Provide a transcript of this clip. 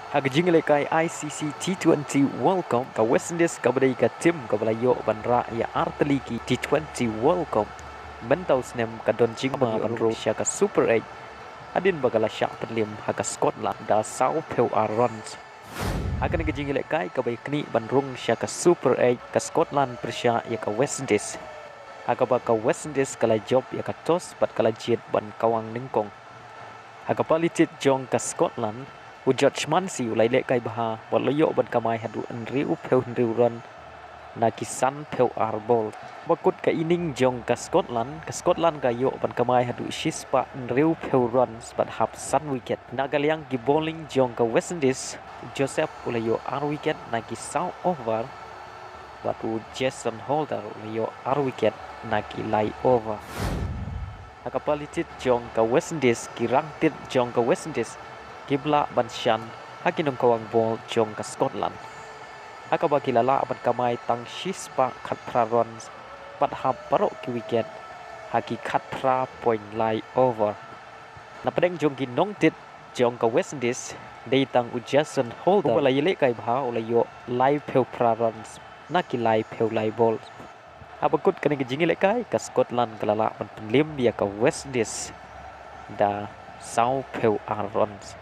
Hak jingle kai ICC T20 World Cup ka West Indies ka badai ka tim ka balayo banra ya arteliki T20 World Cup bentau snem ka don Jingma banro sya ka Super 8 adin bagala syak penlim hak Scotland da sau peu runs akan ka jingle kai ka bai kni ban Rung sya ka Super 8 ka Scotland persya ya ka West Indies hak ba ka West Indies kala job ya ka tos bat kala jet ban kawang ningkong hak palitit jong ka Scotland judgment si ulai lek kai baha boloyo ban kamai hadu enriu peu enriu ron na kisan peu arbol bakut ka ining jong ka Scotland ka yo ban kamai hadu shispa enriu peu ron bat hap san wicket na galiang gi bowling jong ka West Indies Joseph ulayo ar wicket na ki sau over batu Jason Holder ulayo ar wicket na ki lai over akapalitit jong ka West Indies ki rangtit jong ka West Indies Kibla Banshan hakinong kawang ball jong ka Scotland. Akaba kilala ban kamay tang shispa katra runs pat hap parok ki wicket haki katra point lie over. Napadeng jong ginong tit jong ka West Indies day tang Jason Holder wala yele kay bha ulayo live peu pra runs naki live peu live ball. Abakut kani gijingile kay ka Scotland kalala ban penlim ya ka West Indies da sau peu runs.